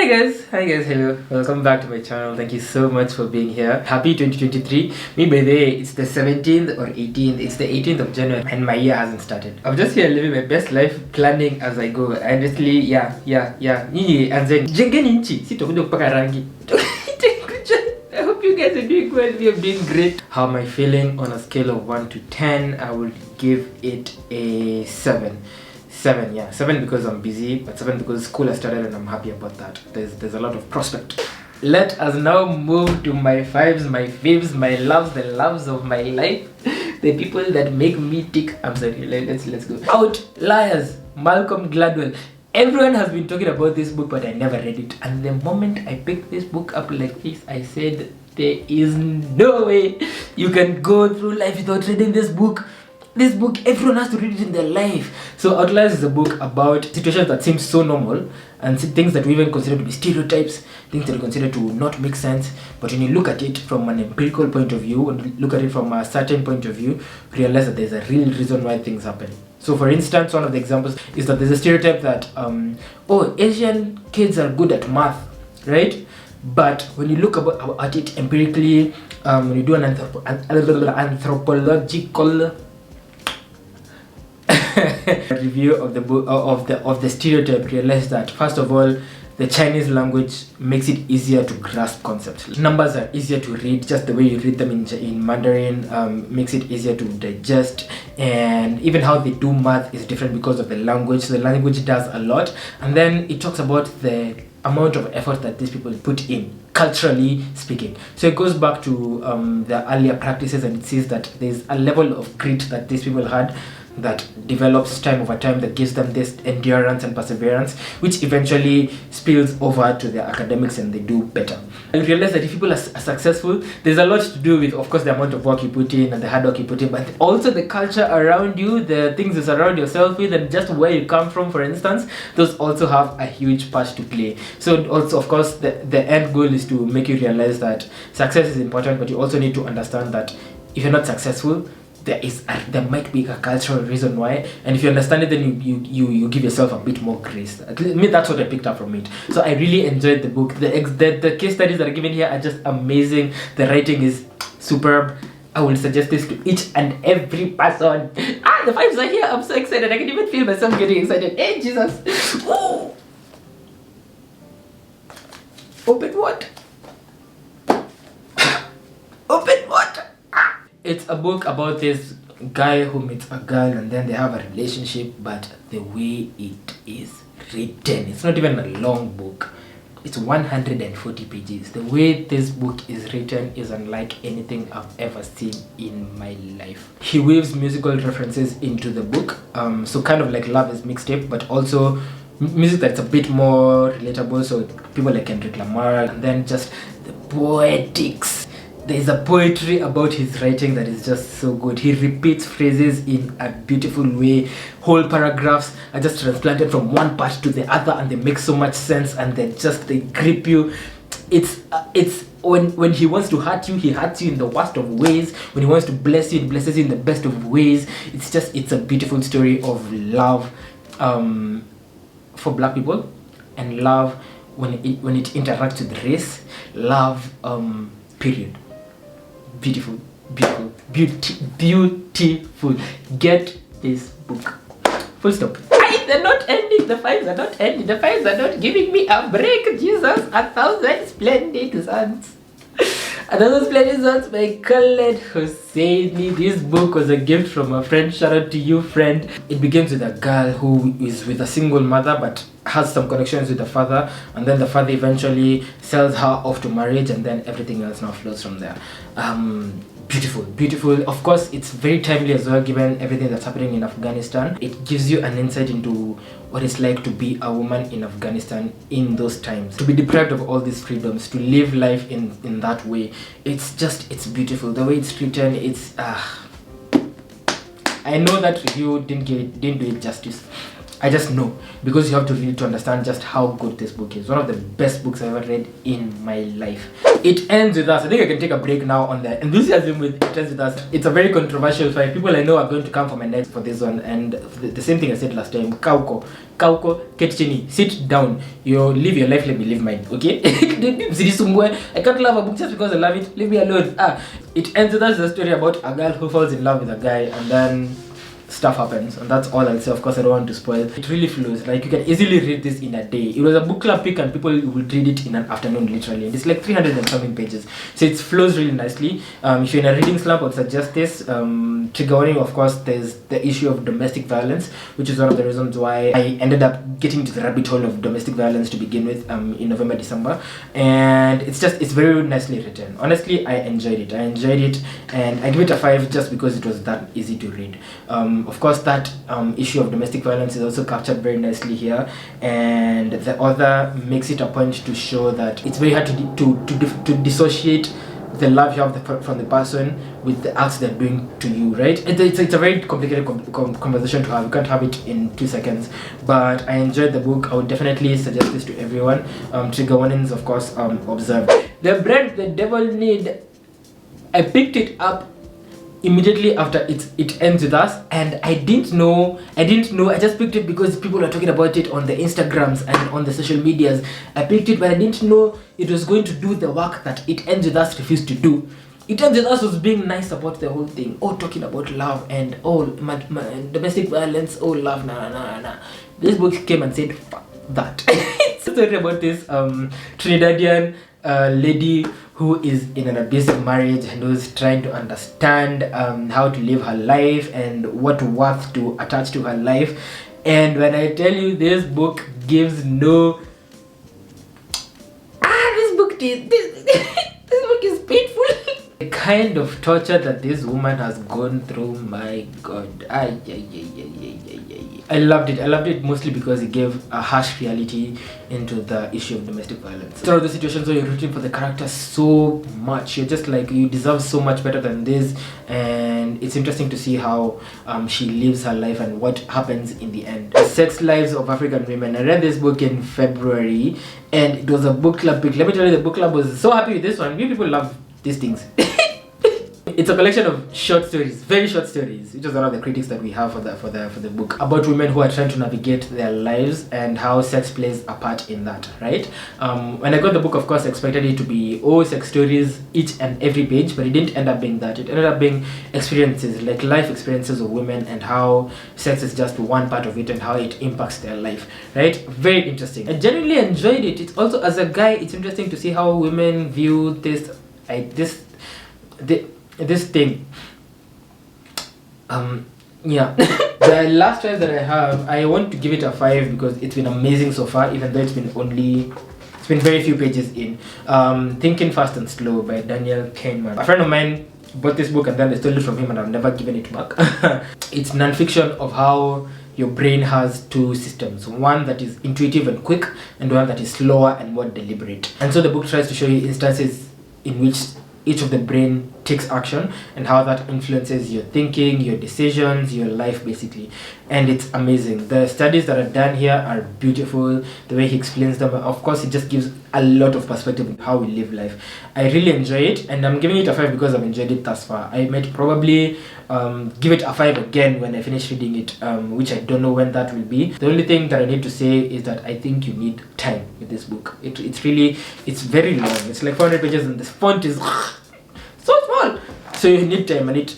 Hi guys, hello. Welcome back to my channel. Thank you so much for being here. Happy 2023. Me, by the way, it's the 17th or 18th. It's the 18th of January and my year hasn't started. I'm just here living my best life, planning as I go. Honestly, yeah. And then, jengeni nchi. Sitakuja kupaka rangi. I hope you guys are doing well. We are doing great. How am I feeling on a scale of 1 to 10? I will give it a 7. 7 because I'm busy, but 7 because school has started and I'm happy about that. There's a lot of prospect. Let us now move to my fives, my faves, my loves, the loves of my life, the people that make me tick. I'm sorry, let's go. Outliers, Malcolm Gladwell. Everyone has been talking about this book, but I never read it. And the moment I picked this book up like this, I said, there is no way you can go through life without reading this book. This book, everyone has to read it in their life. So Outliers is a book about situations that seem so normal and things that we even consider to be stereotypes, things that we consider to not make sense. But when you look at it from an empirical point of view, and look at it from a certain point of view, realize that there's a real reason why things happen. So for instance, one of the examples is that there's a stereotype that, Asian kids are good at math, right? But when you look at it empirically, when you do an anthropological review of the book of the stereotype, realize that first of all, the Chinese language makes it easier to grasp concepts. Numbers are easier to read, just the way you read them in Mandarin makes it easier to digest, and even how they do math is different because of the language. So the language does a lot, and then it talks about the amount of effort that these people put in, culturally speaking. So it goes back to the earlier practices, and it says that there's a level of grit that these people had that develops time over time, that gives them this endurance and perseverance, which eventually spills over to their academics and they do better. I realize that if people are successful, there's a lot to do with, of course, the amount of work you put in and the hard work you put in, but also the culture around you, the things you surround yourself with, and just where you come from, for instance. Those also have a huge part to play. So also, of course, the end goal is to make you realize that success is important, but you also need to understand that if you're not successful, there might be a cultural reason why, and if you understand it, then you give yourself a bit more grace. At least, that's what I picked up from it. So I really enjoyed the book. The case studies that are given here are just amazing. The writing is superb. I will suggest this to each and every person. The vibes are here. I'm so excited. I can even feel myself getting excited. Hey, Jesus. Ooh. Open what? Open what? It's a book about this guy who meets a girl and then they have a relationship, but the way it is written, it's not even a long book. It's 140 pages. The way this book is written is unlike anything I've ever seen in my life. He weaves musical references into the book, so kind of like Love is Mixtape, but also music that's a bit more relatable, so people like Kendrick Lamar, and then just the poetics. There's a poetry about his writing that is just so good. He repeats phrases in a beautiful way. Whole paragraphs are just transplanted from one part to the other, and they make so much sense, and they grip you. It's when he wants to hurt you, he hurts you in the worst of ways. When he wants to bless you, he blesses you in the best of ways. It's a beautiful story of love for Black people, and love when it interacts with race. Love, period. Beautiful. Get this book. Full stop. They're not ending. The fives are not ending. The fives are not giving me a break. Jesus. 1,000 Splendid Suns. 1,000 Splendid Suns by Khaled Hosseini. This book was a gift from a friend. Shout out to you, friend. It begins with a girl who is with a single mother but has some connections with the father, and then the father eventually sells her off to marriage, and then everything else now flows from there. Beautiful. Of course, it's very timely as well, given everything that's happening in Afghanistan. It gives you an insight into what it's like to be a woman in Afghanistan in those times, to be deprived of all these freedoms, to live life in that way. It's beautiful. The way it's written, I know that review didn't do it justice. I just know, because you have to read it to understand just how good this book is. One of the best books I've ever read in my life. It ends with us. I think I can take a break now on the enthusiasm with It Ends With Us. It's a very controversial fight. People I know are going to come for my neck for this one, and the same thing I said last time. Kauko, Ketchini, sit down. You live your life, let me live mine, okay? I can't love a book just because I love it. Leave me alone. It Ends With Us is a story about a girl who falls in love with a guy, and then stuff happens, and that's all I'll say. Of course, I don't want to spoil. It really flows. Like, you can easily read this in a day. It was a book club pick, and people would read it in an afternoon, literally. And it's like 300 and something pages, so it flows really nicely. If you're in a reading slump, I would suggest this. Trigger warning, of course, there's the issue of domestic violence, which is one of the reasons why I ended up getting to the rabbit hole of domestic violence to begin with, in November, December. And it's very nicely written. Honestly, I enjoyed it, and I give it a 5 just because it was that easy to read. Of course, that issue of domestic violence is also captured very nicely here, and the author makes it a point to show that it's very hard to dissociate the love you have from the person with the acts they're doing to you, right? It's a very complicated conversation to have. You can't have it in 2 seconds, but I enjoyed the book. I would definitely suggest this to everyone. Trigger warnings, of course, observed. The Bread the Devil Knead, I picked it up immediately after It Ends With Us, and I didn't know. I just picked it because people are talking about it on the Instagrams and on the social medias. I picked it, but I didn't know it was going to do the work that It Ends With Us refused to do. It Ends With Us was being nice about the whole thing, talking about love and domestic violence, love, nah. This book came and said, fuck that. It's a story about this Trinidadian lady who is in an abusive marriage and who's trying to understand how to live her life and what worth to attach to her life. And when I tell you, this book gives no this book is painful. The kind of torture that this woman has gone through, my god. I loved it mostly because it gave a harsh reality into the issue of domestic violence. Throughout the situations where you're rooting for the character so much, you're just like, you deserve so much better than this. And it's interesting to see how she lives her life and what happens in the end. The Sex Lives of African Women. I read this book in February, and it was a book club pick. Let me tell you, the book club was so happy with this one. We people love these things. It's a collection of short stories, very short stories, which is one of the critics that we have for the book, about women who are trying to navigate their lives and how sex plays a part in that, right? When I got the book, of course, I expected it to be sex stories each and every page, but it didn't end up being that. It ended up being experiences, like life experiences of women, and how sex is just one part of it and how it impacts their life, right? Very interesting. I genuinely enjoyed it. It's also, as a guy, it's interesting to see how women view this thing. Yeah. The last choice that I have, I want to give it a 5 because it's been amazing so far, even though it's been very few pages in. Thinking Fast and Slow by Daniel Kahneman. A friend of mine bought this book and then I stole it from him, and I've never given it back. It's non-fiction of how your brain has two systems, one that is intuitive and quick, and one that is slower and more deliberate. And so the book tries to show you instances in which each of the brain takes action and how that influences your thinking, your decisions, your life, basically. And it's amazing. The studies that are done here are beautiful. The way he explains them, of course, it just gives a lot of perspective on how we live life. I really enjoy it, and I'm giving it a 5 because I've enjoyed it thus far. I might probably give it a 5 again when I finish reading it, which I don't know when that will be. The only thing that I need to say is that I think you need time with this book. It's very long. It's like 400 pages and the font is so small, so you need time, and it's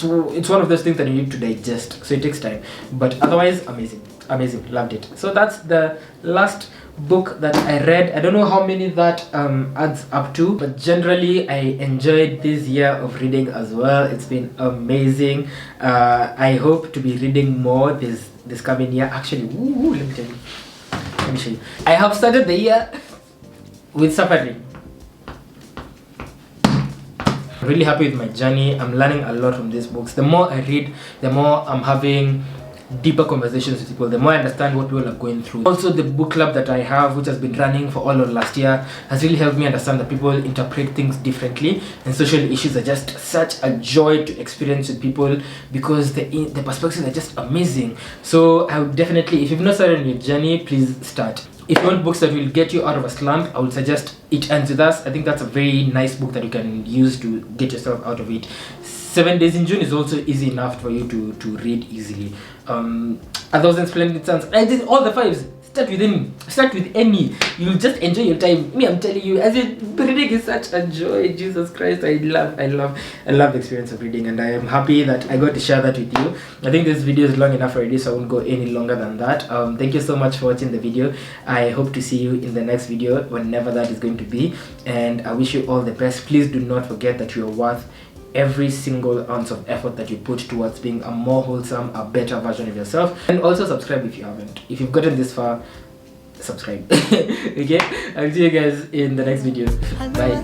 one of those things that you need to digest, so it takes time. But otherwise, amazing, loved it. So that's the last book that I read. I don't know how many that adds up to, but generally I enjoyed this year of reading as well. It's been amazing. I hope to be reading more this coming year. Actually, let me tell you, let me show you. I have started the year with suffering. I'm really happy with my journey. I'm learning a lot from these books. The more I read, the more I'm having deeper conversations with people, the more I understand what people are going through. Also, the book club that I have, which has been running for all of last year, has really helped me understand that people interpret things differently, and social issues are just such a joy to experience with people because the perspectives are just amazing. So I would definitely, if you've not started on your journey, please start. If you want books that will get you out of a slump, I would suggest It Ends With Us. I think that's a very nice book that you can use to get yourself out of it. 7 Days in June is also easy enough for you to read easily. A Thousand Splendid Suns. I did all the fives. Start with any. Start with any. You'll just enjoy your time. Me, I'm telling you, as reading is such a joy. Jesus Christ, I love the experience of reading, and I am happy that I got to share that with you. I think this video is long enough already, so I won't go any longer than that. Thank you so much for watching the video. I hope to see you in the next video, whenever that is going to be, and I wish you all the best. Please do not forget that you are worth every single ounce of effort that you put towards being a more wholesome, a better version of yourself. And also subscribe if you haven't. If you've gotten this far, subscribe. Okay, I'll see you guys in the next video. Bye.